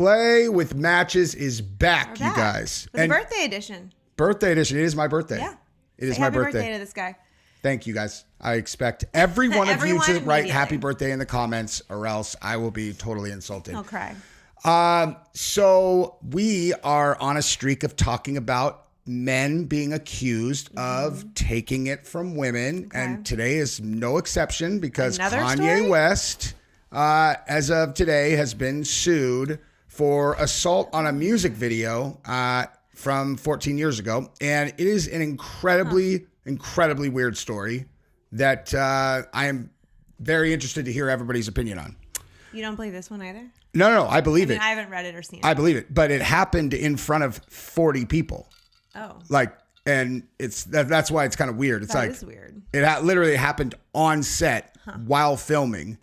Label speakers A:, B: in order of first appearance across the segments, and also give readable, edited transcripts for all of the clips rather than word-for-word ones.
A: Play with Matches is back, you guys.
B: With the birthday edition.
A: Birthday edition. It is my birthday.
B: Yeah.
A: It is my birthday.
B: Happy birthday to this guy.
A: Thank you, guys. I expect every one of you to write happy birthday in the comments, or else I will be totally insulted.
B: I'll cry.
A: So we are on a streak of talking about men being accused of taking it from women. Okay. And today is no exception because Kanye West, as of today, has been sued for assault on a music video from 14 years ago. And it is an incredibly weird story that I am very interested to hear everybody's opinion on.
B: You don't believe this one either?
A: No, I believe it.
B: I haven't read it or seen it.
A: I believe it, but it happened in front of 40 people.
B: Oh.
A: And that's why it's kind of weird. It's
B: that is weird.
A: It literally happened on set while filming.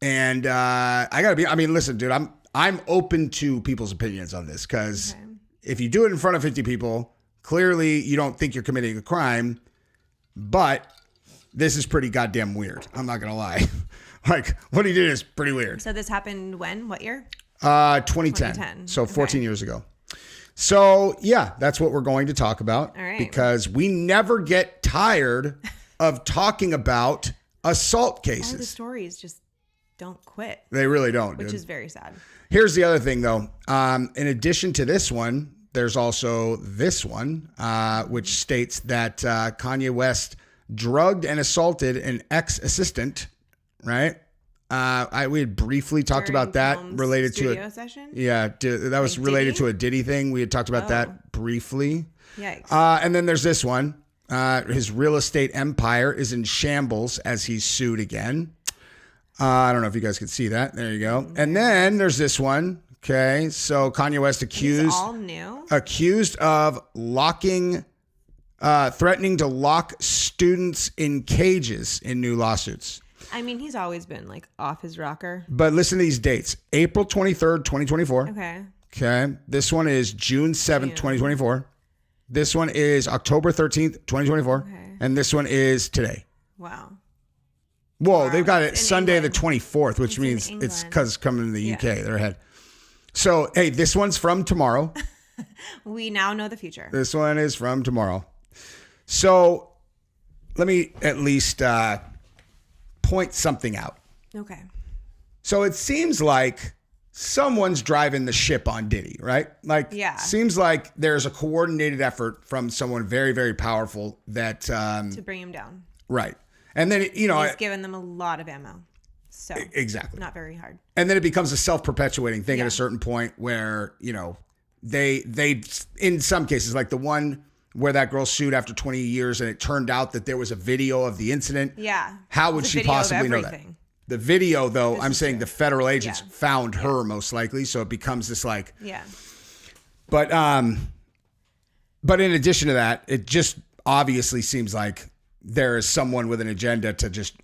A: And listen, dude, I'm open to people's opinions on this because if you do it in front of 50 people, clearly you don't think you're committing a crime, but this is pretty goddamn weird. I'm not going to lie. Like, what he did is pretty weird.
B: So this happened when? What year?
A: 2010. So 14 years ago. So, yeah, that's what we're going to talk about.
B: All right.
A: Because we never get tired of talking about assault cases.
B: All the stories just don't quit.
A: They really don't,
B: Which is very sad.
A: Here's the other thing, though. In addition to this one, there's also this one, which states that Kanye West drugged and assaulted an ex-assistant, right? We had briefly talked about that related to a session. Yeah, that was related to a Diddy thing. We had talked about that briefly.
B: Yikes.
A: And then there's this one. His real estate empire is in shambles as he's sued again. I don't know if you guys can see that. There you go. And then there's this one. Okay, so Kanye West accused of threatening to lock students in cages in new lawsuits.
B: I mean, he's always been like off his rocker.
A: But listen to these dates. April 23rd, 2024. Okay. This one is June 7th, 2024. This one is October 13th, 2024. Okay. And this one is today.
B: Wow.
A: Whoa, they've got it Sunday the 24th, which means it's because it's coming to the UK. They're ahead. So, hey, this one's from tomorrow.
B: We now know the future.
A: This one is from tomorrow. So, let me at least point something out.
B: Okay.
A: So, it seems like someone's driving the ship on Diddy, right? Seems like there's a coordinated effort from someone very, very powerful that...
B: to bring him down.
A: Right. And then,
B: he's given them a lot of ammo. So
A: exactly.
B: Not very hard.
A: And then it becomes a self-perpetuating thing at a certain point where, they in some cases, like the one where that girl sued after 20 years and it turned out that there was a video of the incident.
B: Yeah.
A: How would she possibly know that? The video, though, I'm saying the federal agents found her most likely. So it becomes this But in addition to that, it just obviously seems like there is someone with an agenda to just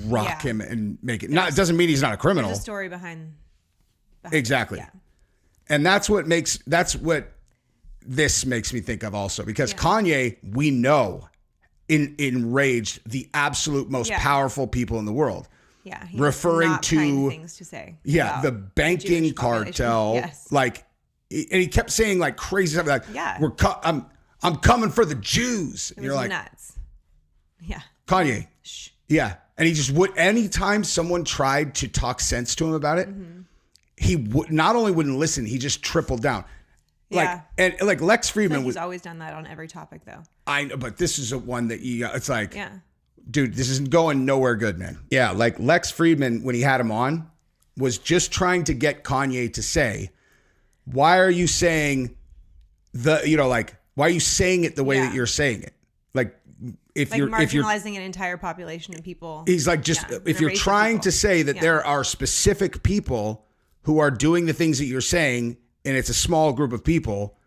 A: rock him and make it. It doesn't mean he's not a criminal.
B: There's a story behind
A: exactly. Yeah. And that's what this makes me think of also, because Kanye, we know, enraged the absolute most powerful people in the world.
B: Yeah.
A: Referring to
B: things to say.
A: Yeah. The banking cartel.
B: Yes.
A: And he kept saying crazy stuff like, I'm coming for the Jews. And
B: you're like, nuts. Yeah.
A: Kanye. Shh. Yeah. And he just would, anytime someone tried to talk sense to him about it, he would not only wouldn't listen, he just tripled down. Lex Friedman
B: he's always done that on every topic though.
A: I know, but this is one that it's like, dude, this isn't going nowhere good, man. Yeah. Like Lex Friedman, when he had him on, was just trying to get Kanye to say, why are you saying why are you saying it the way that you're saying it? If you're
B: marginalizing an entire population of people.
A: He's like, if you're trying to say that there are specific people who are doing the things that you're saying, and it's a small group of people,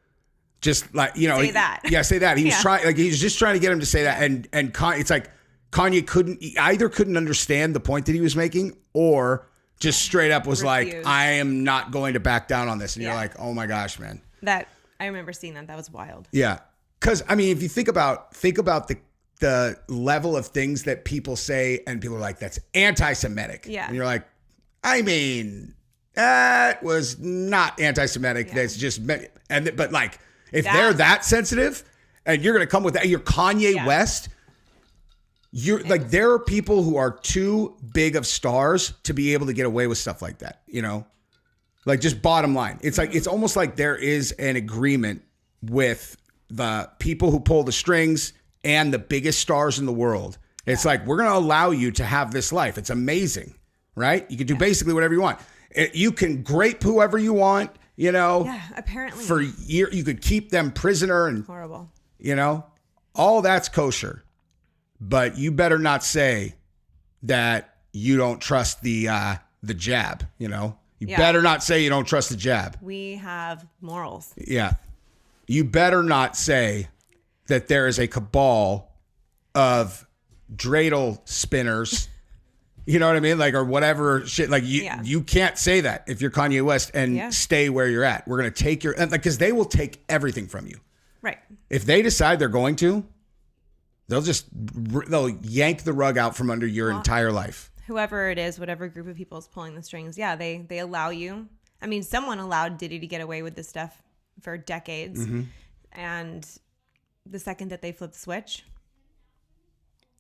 A: just say
B: that.
A: Yeah, say that. He was trying, he was just trying to get him to say that, and it's like Kanye couldn't understand the point that he was making, or just straight up was like, I am not going to back down on this, and you're like, oh my gosh, man.
B: That I remember seeing that. That was wild.
A: Yeah, because I mean, if you think about the level of things that people say, and people are like, that's anti-Semitic.
B: Yeah.
A: And you're like, I mean, That was not anti-Semitic.
B: Yeah.
A: That's just, but like, if they're that sensitive and you're going to come with that, you're Kanye West. You're like, there are people who are too big of stars to be able to get away with stuff like that, you know? Like, just bottom line. It's like, it's almost like there is an agreement with the people who pull the strings and the biggest stars in the world. It's like, we're going to allow you to have this life. It's amazing, right? You can do basically whatever you want. You can grape whoever you want, you know?
B: Yeah, apparently.
A: For years, you could keep them prisoner and,
B: horrible.
A: you know, all that's kosher. But you better not say that you don't trust the jab, you know? You better not say you don't trust the jab.
B: We have morals.
A: Yeah. You better not say that there is a cabal of dreidel spinners, you know what I mean? Like, or whatever shit. Like, you can't say that if you're Kanye West and stay where you're at. We're going to take your, because they will take everything from you.
B: Right.
A: If they decide they're going to, they'll yank the rug out from under your entire life.
B: Whoever it is, whatever group of people is pulling the strings, they allow you. I mean, someone allowed Diddy to get away with this stuff for decades. Mm-hmm. And the second that they flip the switch,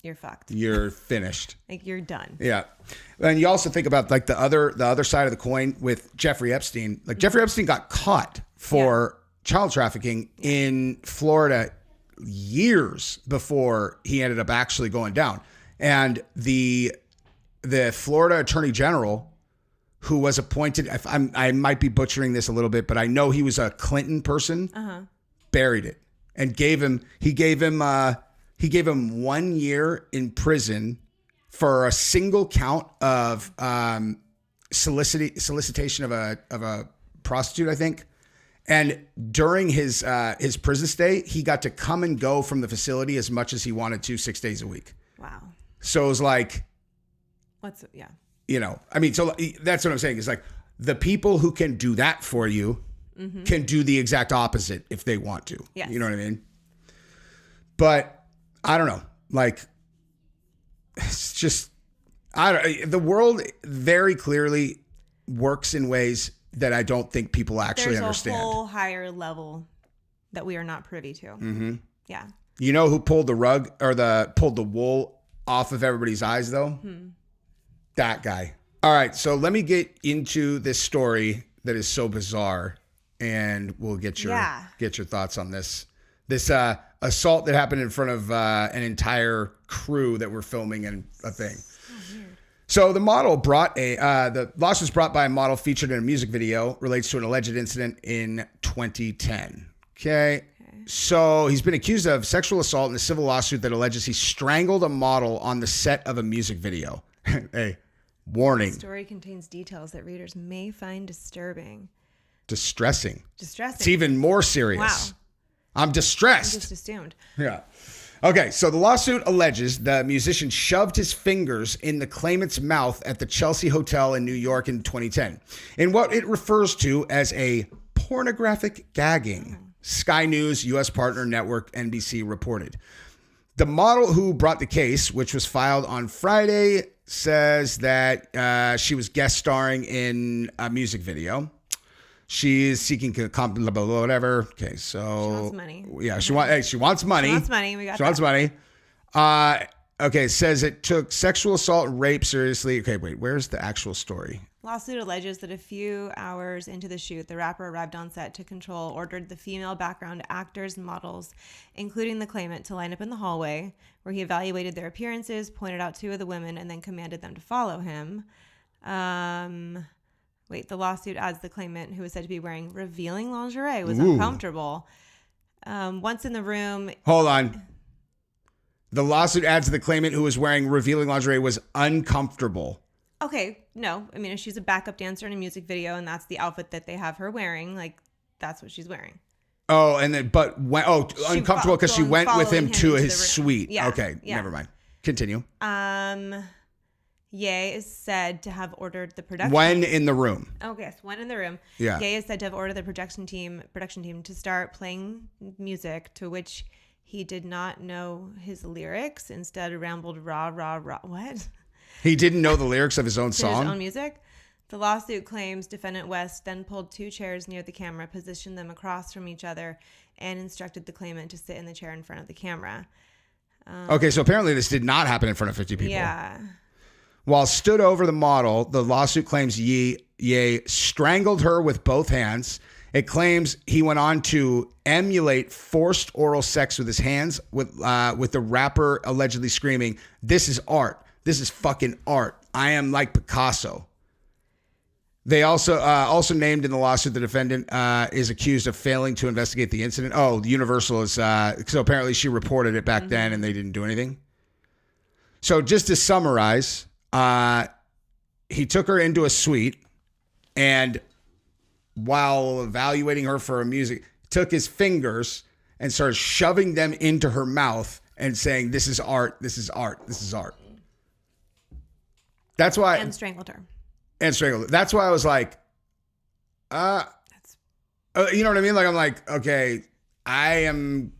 B: you're fucked.
A: You're finished.
B: Like, you're done.
A: Yeah. And you also think about like the other side of the coin with Jeffrey Epstein. Like, Jeffrey Epstein got caught for child trafficking in Florida years before he ended up actually going down. And the Florida Attorney General, who was appointed, I might be butchering this a little bit, but I know he was a Clinton person, buried it and gave him 1 year in prison for a single count of solicitation of a prostitute, I think. And during his prison stay, he got to come and go from the facility as much as he wanted to 6 days a week.
B: Wow.
A: So it was like, you know, I mean, so that's what I'm saying is like the people who can do that for you can do the exact opposite if they want to.
B: Yes.
A: You know what I mean? But I don't know. Like, it's just, the world very clearly works in ways that I don't think people actually understand.
B: There's a whole higher level that we are not privy to. Mm-hmm. Yeah.
A: You know who pulled the rug or pulled the wool off of everybody's eyes though? That guy. All right. So let me get into this story that is so bizarre and we'll get your thoughts on this. This assault that happened in front of an entire crew that were filming a thing. So the lawsuit was brought by a model featured in a music video, relates to an alleged incident in 2010. Okay. So he's been accused of sexual assault in a civil lawsuit that alleges he strangled a model on the set of a music video. Hey, warning.
B: The story contains details that readers may find disturbing.
A: Distressing.
B: Distressing.
A: It's even more serious.
B: Wow.
A: I'm distressed.
B: I just assumed.
A: Yeah. Okay, so the lawsuit alleges the musician shoved his fingers in the claimant's mouth at the Chelsea Hotel in New York in 2010 in what it refers to as a pornographic gagging. Sky News, U.S. partner network NBC reported. The model who brought the case, which was filed on Friday, says that she was guest starring in a music video. She is seeking whatever. Okay, so
B: she wants money.
A: Yeah, she wants money.
B: She wants money. We got
A: She wants money. Okay, says it took sexual assault and rape seriously. Okay, wait, where's the actual story?
B: Lawsuit alleges that a few hours into the shoot, the rapper arrived on set to control, ordered the female background actors and models, including the claimant, to line up in the hallway, where he evaluated their appearances, pointed out two of the women, and then commanded them to follow him. The lawsuit adds the claimant, who was said to be wearing revealing lingerie, was uncomfortable. Once in the room...
A: Hold on. The lawsuit adds the claimant who was wearing revealing lingerie was uncomfortable.
B: Okay, no. I mean, if she's a backup dancer in a music video and that's the outfit that they have her wearing, like, that's what she's wearing.
A: Oh, and then, uncomfortable because she went with him to his suite.
B: Yeah.
A: Okay, never mind. Continue.
B: Ye is said to have ordered the production.
A: When in the room.
B: Oh, yes, when in the room.
A: Yeah.
B: Ye is said to have ordered the production team to start playing music to which he did not know his lyrics. Instead, rambled rah, rah, rah. What?
A: He didn't know the lyrics of his own
B: To
A: song?
B: his own music. The lawsuit claims defendant West then pulled 2 chairs near the camera, positioned them across from each other, and instructed the claimant to sit in the chair in front of the camera.
A: Okay, so apparently this did not happen in front of 50 people.
B: Yeah.
A: While stood over the model, the lawsuit claims Ye strangled her with both hands. It claims he went on to emulate forced oral sex with his hands, with the rapper allegedly screaming, "This is art. This is fucking art. I am like Picasso." They also named in the lawsuit the defendant is accused of failing to investigate the incident. Oh, Universal is so apparently she reported it back then and they didn't do anything. So just to summarize, he took her into a suite and while evaluating her for her music, took his fingers and started shoving them into her mouth and saying, "This is art. This is art. This is art." That's why.
B: And strangled her.
A: And strangled. That's why I was like, you know what I mean? Like, I'm like, okay, I'm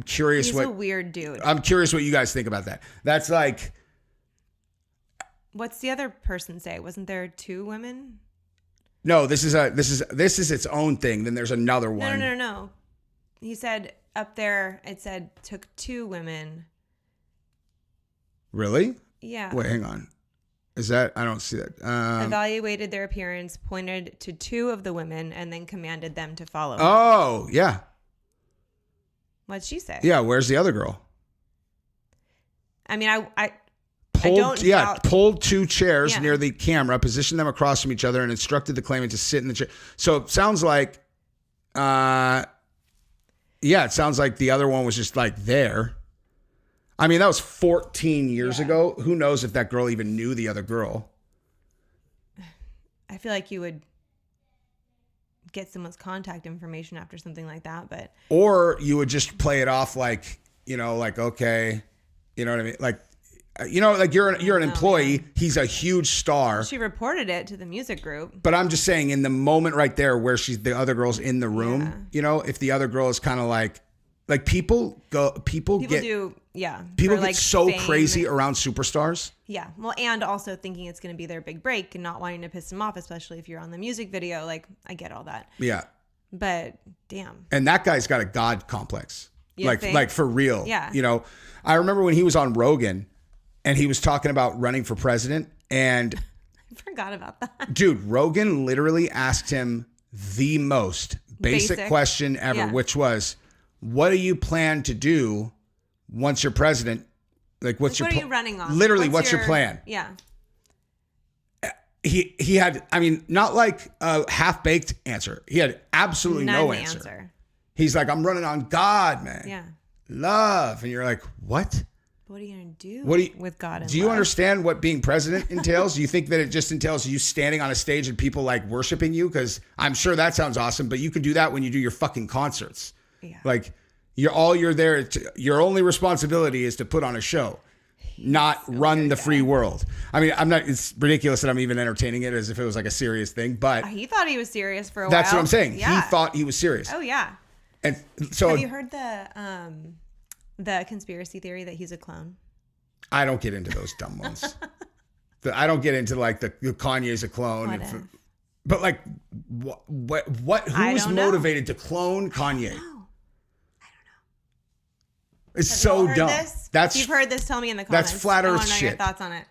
A: curious.
B: He's a weird dude.
A: I'm curious what you guys think about that. That's like,
B: what's the other person say? Wasn't there 2 women?
A: No, this is its own thing. Then there's another one.
B: No. He said up there, it said took 2 women.
A: Really?
B: Yeah.
A: Wait, hang on. Is that? I don't see that.
B: Evaluated their appearance, pointed to 2 of the women, and then commanded them to follow him.
A: Oh, yeah.
B: What'd she say?
A: Yeah, where's the other girl?
B: I mean, I
A: pulled 2 chairs near the camera, positioned them across from each other, and instructed the claimant to sit in the chair. So it sounds like, it sounds like the other one was just like there. I mean, that was 14 years ago. Who knows if that girl even knew the other girl?
B: I feel like you would get someone's contact information after something like that,
A: or you would just play it off like, like, okay, you know what I mean? Like, like you're an employee. Man. He's a huge star.
B: She reported it to the music group.
A: But I'm just saying, in the moment right there where the other girl's in the room, if the other girl is kind of like people get so fame. Crazy around superstars.
B: Yeah. Well, and also thinking it's going to be their big break and not wanting to piss them off, especially if you're on the music video. Like, I get all that.
A: Yeah.
B: But damn.
A: And that guy's got a God complex. Like for real.
B: Yeah.
A: I remember when he was on Rogan and he was talking about running for president, and
B: I forgot about that.
A: Dude, Rogan literally asked him the most basic question ever, which was, what do you plan to do once you're president? Like, what are
B: you running on?
A: Literally, what's your plan?
B: Yeah.
A: He had, not like a half-baked answer. He had absolutely no answer. He's like, I'm running on God, man.
B: Yeah.
A: Love. And you're like, what?
B: What are you going to do with God and
A: Do you understand what being president entails? Do you think that it just entails you standing on a stage and people like worshiping you? Because I'm sure that sounds awesome, but you can do that when you do your fucking concerts.
B: Yeah.
A: Like, your only responsibility is to put on a show, not run the free world. It's ridiculous that I'm even entertaining it as if it was like a serious thing, but
B: he thought he was serious for a while.
A: That's what I'm saying.
B: Yeah.
A: He thought he was serious.
B: Oh yeah.
A: And so,
B: have you heard the conspiracy theory that he's a clone?
A: I don't get into those dumb ones. I don't get into like the Kanye's a clone. But like, what? Who was motivated to clone Kanye? It's so dumb.
B: If you've heard this, tell me in the comments.
A: That's flat Earth shit. I want to know
B: your thoughts on it.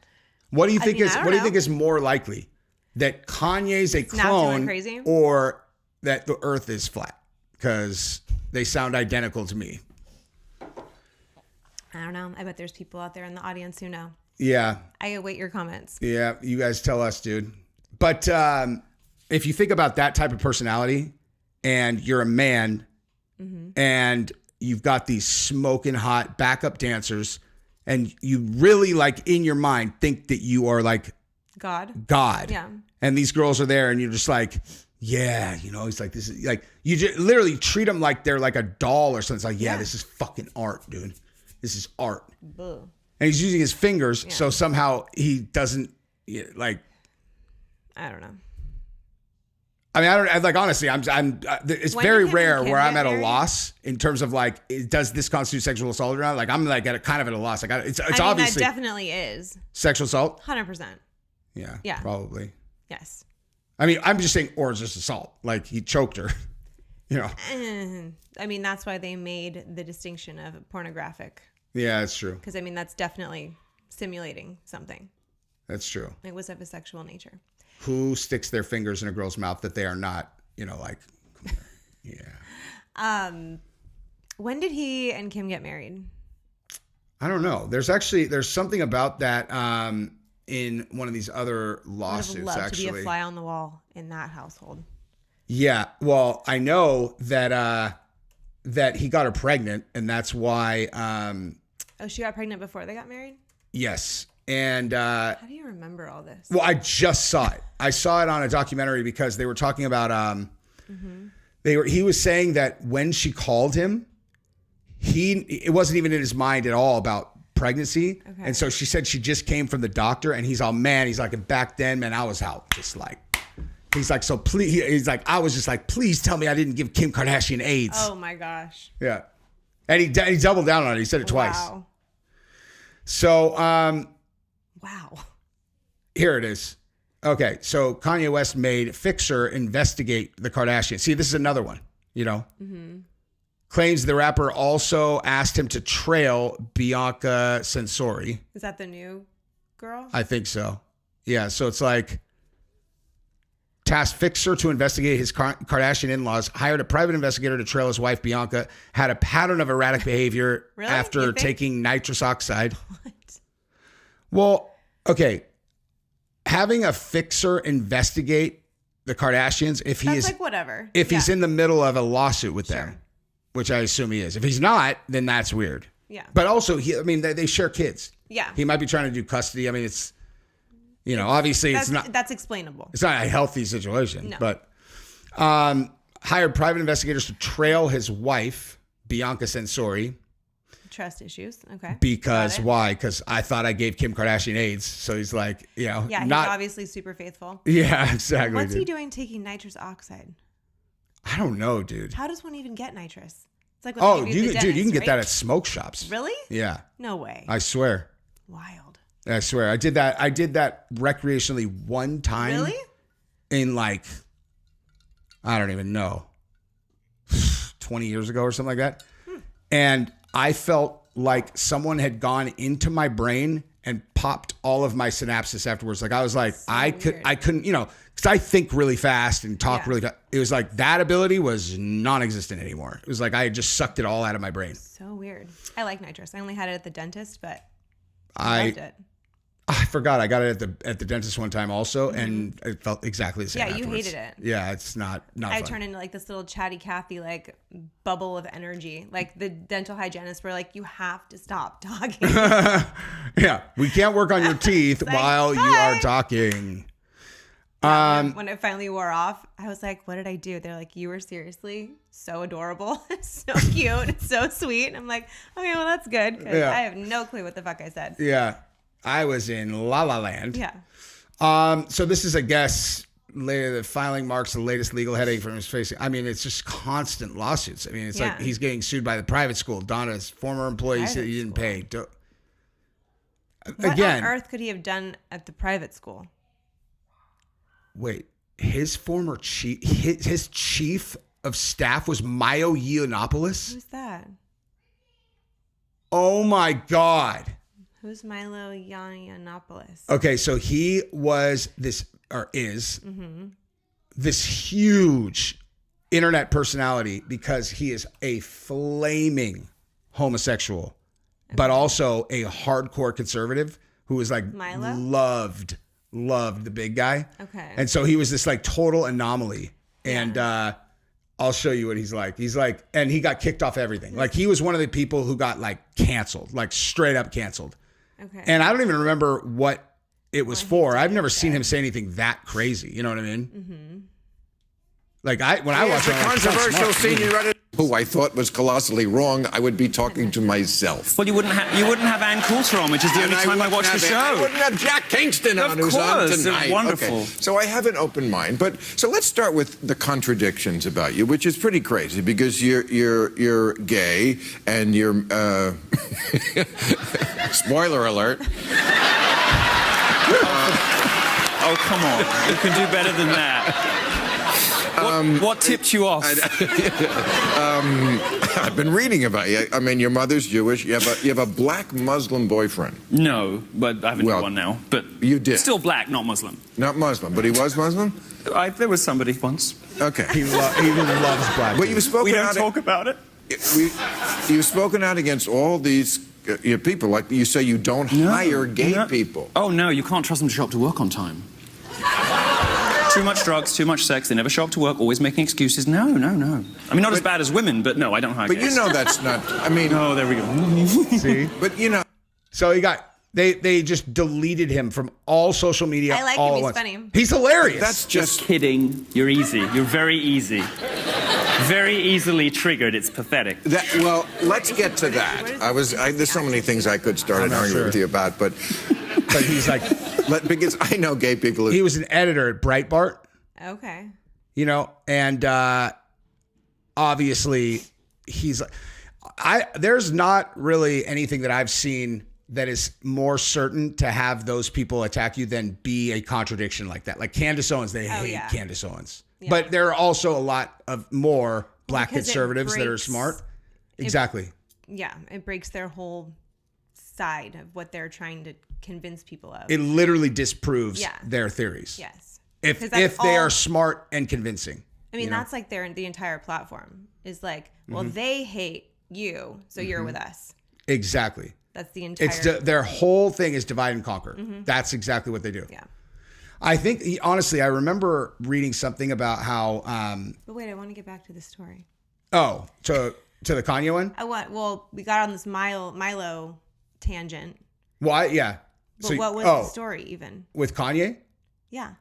A: What do you think What do you think is more likely, that Kanye's a clone, or that the Earth is flat? Because they sound identical to me.
B: I don't know. I bet there's people out there in the audience who know.
A: Yeah.
B: I await your comments.
A: Yeah, you guys tell us, dude. But if you think about that type of personality, and you're a man, and you've got these smoking hot backup dancers, and you really, like, in your mind think that you are like
B: God.
A: Yeah. And these girls are there and you're just like, yeah, he's like, this is like, you just literally treat them like they're like a doll or something. It's like, yeah, this is fucking art, dude. This is art.
B: Buh.
A: And he's using his fingers. Yeah. So somehow he doesn't like,
B: I don't know.
A: Honestly, it's very rare where I'm at a loss in terms of like, does this constitute sexual assault or not? Like, I'm like kind of at a loss. Like, it's obviously
B: that definitely is
A: sexual assault.
B: 100%.
A: Yeah. Probably.
B: Yes.
A: I mean, I'm just saying, or just assault. Like he choked her,
B: I mean, that's why they made the distinction of pornographic.
A: Yeah, that's true.
B: Because I mean, that's definitely simulating something.
A: That's true.
B: It was of a sexual nature.
A: Who sticks their fingers in a girl's mouth that they are not, like, yeah.
B: When did he and Kim get married?
A: I don't know. There's something about that in one of these other lawsuits,
B: I would love
A: actually.
B: to be a fly on the wall in that household.
A: Yeah. Well, I know that he got her pregnant, and that's why.
B: She got pregnant before they got married?
A: Yes. And
B: how do you remember all this?
A: Well, I just saw it. I saw it on a documentary because they were talking about he was saying that when she called him, it wasn't even in his mind at all about pregnancy. Okay. And so she said she just came from the doctor, and he's all, man, he's like, and back then, man, I was out just like, he's like, so please, he's like, I was just like, please tell me I didn't give Kim Kardashian AIDS.
B: Oh my gosh.
A: Yeah. And he doubled down on it. He said it twice.
B: Wow.
A: So,
B: wow.
A: Here it is. Okay. So Kanye West made Fixer investigate the Kardashians. See, this is another one, Claims the rapper also asked him to trail Bianca Censori.
B: Is that the new girl?
A: I think so. Yeah. So it's like, tasked Fixer to investigate his Kardashian in-laws, hired a private investigator to trail his wife, Bianca, had a pattern of erratic behavior
B: Really?
A: after taking nitrous oxide.
B: What?
A: Well, okay. Having a Fixer investigate the Kardashians, if
B: That's like whatever.
A: If he's in the middle of a lawsuit with
B: Sure.
A: them, which I assume he is. If he's not, then that's weird.
B: Yeah.
A: But also, they share kids.
B: Yeah.
A: He might be trying to do custody. I mean, it's, obviously it's not.
B: That's explainable.
A: It's not a healthy situation.
B: No.
A: But hired private investigators to trail his wife, Bianca Censori.
B: Trust issues. Okay.
A: Because why? Because I thought I gave Kim Kardashian AIDS. So he's like,
B: Yeah, he's obviously super faithful.
A: Yeah, exactly.
B: What's he doing taking nitrous oxide?
A: I don't know, dude.
B: How does one even get nitrous? It's like
A: you can get that at smoke shops.
B: Really?
A: Yeah.
B: No way.
A: I swear.
B: Wild.
A: I swear. I did that recreationally one time.
B: Really?
A: In like, I don't even know, 20 years ago or something like that. And I felt like someone had gone into my brain and popped all of my synapses afterwards. Like I was like, I couldn't, because I think really fast and talk really fast. It was like that ability was non-existent anymore. It was like I had just sucked it all out of my brain.
B: So weird. I like nitrous. I only had it at the dentist, but I loved it.
A: I forgot I got it at the dentist one time also, and it felt exactly the same.
B: Yeah, you
A: afterwards.
B: hated it.
A: Yeah, it's not
B: I
A: fun.
B: turned into like this little chatty Cathy like bubble of energy. Like the dental hygienists were like, you have to stop talking.
A: Yeah, we can't work on your teeth while you are talking.
B: When it finally wore off, I was like, what did I do? They're like, you were seriously so adorable, so cute, so sweet. I'm like, okay, well, that's good. Because I have no clue what the fuck I said.
A: Yeah. I was in La La Land.
B: Yeah.
A: So this is, I guess, the filing marks the latest legal headache from his facing. I mean, it's just constant lawsuits. I mean, it's like he's getting sued by the private school. Donna's former employee said he didn't pay.
B: What on earth could he have done at the private school?
A: Wait, his former chief, his chief of staff was Milo Yiannopoulos?
B: Who's that?
A: Oh my God.
B: Who's Milo Yiannopoulos?
A: Okay, so he was this huge internet personality because he is a flaming homosexual, but also a hardcore conservative who was like
B: Milo?
A: loved the big guy.
B: Okay.
A: And so he was this like total anomaly. And I'll show you what he's like. He's like, and he got kicked off everything. Like he was one of the people who got like canceled, like straight up canceled.
B: Okay.
A: And I don't even remember what it was for. I've never seen him say anything that crazy. You know what I mean? Mm-hmm. Like when I watch
C: a controversial senior editor who I thought was colossally wrong, I would be talking to myself.
D: Well, you wouldn't have Ann Coulter on, which is the only time I watch the show.
C: I wouldn't have Jack Kingston on, who's on tonight.
D: Wonderful.
C: Okay. So I have an open mind, but so let's start with the contradictions about you, which is pretty crazy because you're gay and you're spoiler alert.
D: Oh, come on. You can do better than that. What tipped you off?
C: I've been reading about you. I mean, your mother's Jewish. You have a black Muslim boyfriend.
D: No, but I have a new one now. But
C: you did.
D: Still black, not Muslim.
C: Not Muslim, but he was Muslim?
D: There was somebody once.
C: Okay.
A: He loves black.
C: But you've spoken
D: We don't
C: out.
D: talk about it.
C: You've spoken out against all these people. Like you say, you don't hire gay people.
D: Oh, no, you can't trust them to show up to work on time. Too much drugs, too much sex. They never show up to work, always making excuses. No. I mean, not as bad as women, but no, I don't hire
C: But
D: gays.
C: you know that's not, I mean.
D: Oh, there we go.
A: See?
C: But you know.
A: So they just deleted him from all social media.
B: I like
A: all
B: him.
A: at
B: He's
A: once.
B: funny.
A: He's hilarious.
C: That's
D: Just kidding. You're easy. You're very easy. Very easily triggered. It's pathetic.
C: Well, let's get to that. There's so many things I could start an argument with you about, but
A: he's like,
C: because I know gay people.
A: He was an editor at Breitbart.
B: Okay.
A: You know, and obviously he's like, there's not really anything that I've seen that is more certain to have those people attack you than be a contradiction like that. Like Candace Owens, they hate Candace Owens. Yeah. But there are also a lot of more black conservatives that are smart. Exactly.
B: It breaks their whole side of what they're trying to convince people of.
A: It literally disproves their theories.
B: Yes.
A: If they are smart and convincing.
B: I mean, that's like the entire platform is like, well, they hate you, so you're with us.
A: Exactly.
B: That's the entire.
A: Their whole thing is divide and conquer. That's exactly what they do.
B: Yeah.
A: I think, honestly, I remember reading something about how.
B: But wait, I want to get back to the story.
A: Oh, to the Kanye one?
B: Well, we got on this Milo tangent.
A: Why? Yeah.
B: But what was the story even?
A: With Kanye?
B: Yeah.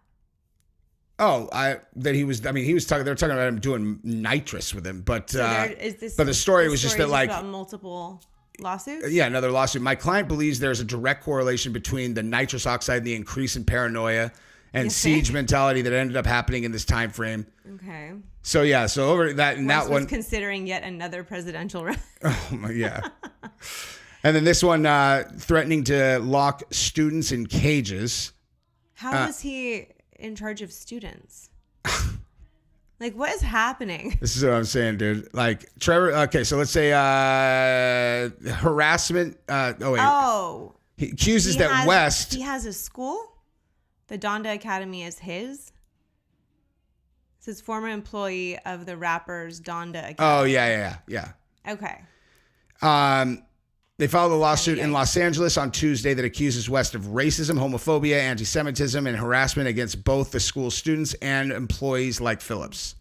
A: Oh, they were talking about him doing nitrous with him, but but the story was just that like
B: about multiple lawsuits.
A: Yeah, another lawsuit. My client believes there's a direct correlation between the nitrous oxide and the increase in paranoia and siege mentality that ended up happening in this time frame.
B: Okay.
A: So over that and that one,
B: considering yet another presidential race.
A: Oh my, yeah. And then this one threatening to lock students in cages.
B: How was he in charge of students? Like, what is happening?
A: This is what I'm saying, dude. Like, Trevor, okay, so let's say harassment. He accuses that West.
B: He has a school? The Donda Academy is his? It says former employee of the rapper's Donda Academy.
A: Oh, yeah.
B: Okay.
A: They filed a lawsuit in Los Angeles on Tuesday that accuses West of racism, homophobia, anti-Semitism, and harassment against both the school students and employees like Phillips.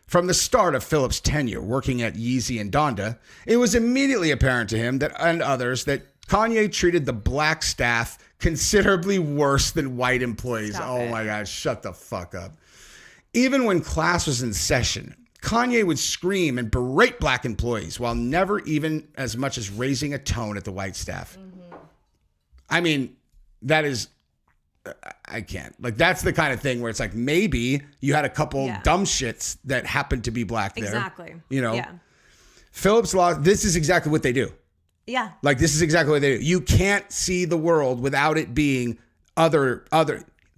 A: From the start of Phillips' tenure working at Yeezy and Donda, it was immediately apparent to him and others that Kanye treated the black staff considerably worse than white employees. My God, shut the fuck up. Even when class was in session, Kanye would scream and berate black employees while never even as much as raising a tone at the white staff. I mean, that is, I can't. Like, that's the kind of thing where it's like, maybe you had a couple dumb shits that happened to be black there.
B: Exactly.
A: You know? Yeah. Phillips Law, this is exactly what they do.
B: Yeah.
A: Like, this is exactly what they do. You can't see the world without it being other.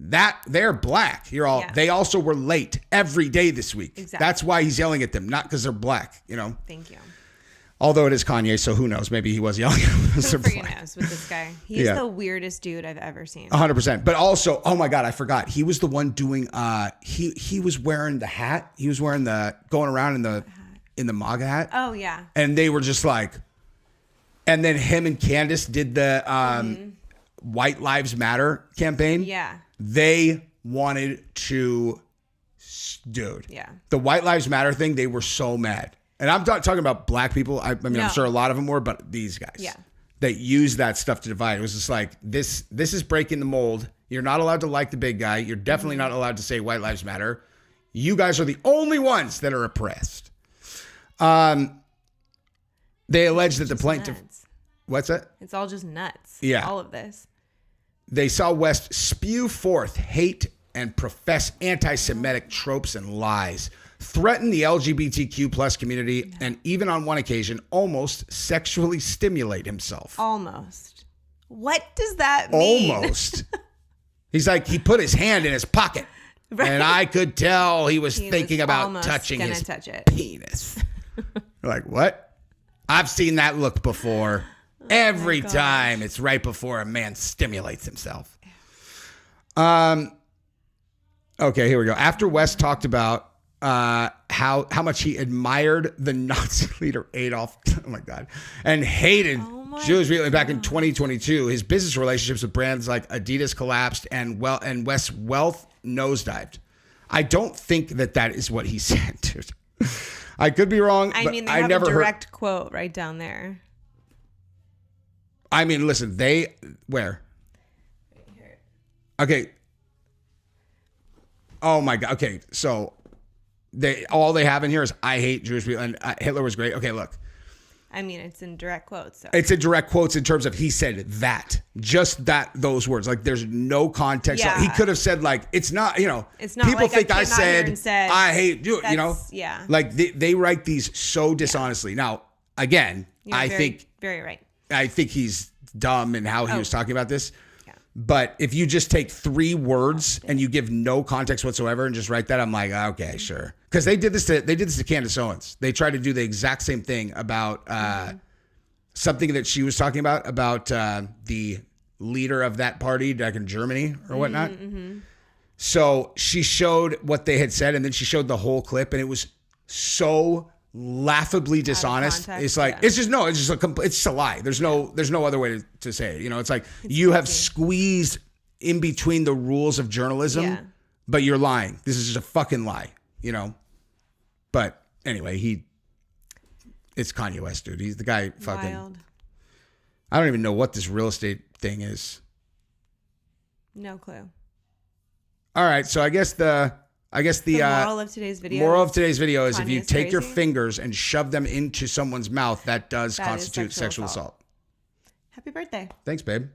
A: That they're black. They also were late every day this week.
B: Exactly.
A: That's why he's yelling at them, not because they're black, you know?
B: Thank you.
A: Although it is Kanye, so who knows? Maybe he was yelling at them because they're
B: Who
A: black.
B: knows with this guy? He's the weirdest dude I've ever seen.
A: 100%. But also, oh my God, I forgot. He was the one doing, he was wearing the hat. He was wearing going around in the MAGA hat.
B: Oh, yeah.
A: And they were just like, and then him and Candace did the White Lives Matter campaign.
B: Yeah.
A: They wanted to, dude.
B: Yeah.
A: The White Lives Matter thing, they were so mad. And I'm not talking about black people. I mean, I'm sure a lot of them were, but these guys.
B: Yeah.
A: They used that stuff to divide. It was just like, this is breaking the mold. You're not allowed to like the big guy. You're definitely not allowed to say White Lives Matter. You guys are the only ones that are oppressed. They allege that the plaintiff...
B: Nuts.
A: What's that?
B: It's all just nuts.
A: Yeah.
B: All of this.
A: They saw West spew forth hate and profess anti-Semitic tropes and lies, threaten the LGBTQ plus community, and even on one occasion, almost sexually stimulate himself.
B: Almost. What does that mean?
A: Almost. He's like, he put his hand in his pocket.
B: Right.
A: And I could tell he was thinking about
B: almost
A: touching
B: gonna
A: his
B: touch it.
A: penis. Like, what? I've seen that look before. Every time it's right before a man stimulates himself. Okay, here we go. After West talked about how much he admired the Nazi leader Adolf, oh my God, and hated Jews back in 2022, his business relationships with brands like Adidas collapsed and West's wealth nosedived. I don't think that is what he said, dude. I could be wrong.
B: I
A: but
B: mean, they
A: I
B: have
A: never
B: a direct quote right down there.
A: I mean, listen, where? Right here. Okay. Oh my God. Okay, so all they have in here is I hate Jewish people and Hitler was great. Okay, look.
B: I mean, it's in direct quotes. So.
A: It's in direct quotes in terms of he said that, just those words. Like there's no context.
B: Yeah.
A: He could have said like, it's not,
B: it's not
A: people
B: like
A: think I
B: said
A: I hate you,
B: Yeah.
A: Like they write these so dishonestly. Now, again, I think
B: very right.
A: I think he's dumb in how he was talking about this. Yeah. But if you just take 3 words and you give no context whatsoever and just write that, I'm like, okay, sure. Because they did this to Candace Owens. They tried to do the exact same thing about something that she was talking about the leader of that party back in Germany or whatnot. Mm-hmm. So she showed what they had said, and then she showed the whole clip, and it was so laughably dishonest. It's like it's just a lie. There's no other way to say it. It's like you have squeezed in between the rules of journalism, but you're lying. This is just a fucking lie. But anyway, it's Kanye West, dude. He's the guy fucking. Wild. I don't even know what this real estate thing is.
B: No clue.
A: All right, so I guess the
B: moral of today's video.
A: Moral of today's video is
B: Kanye's
A: if you take your
B: crazy.
A: fingers and shove them into someone's mouth, that does constitute sexual assault.
B: Happy birthday.
A: Thanks, babe.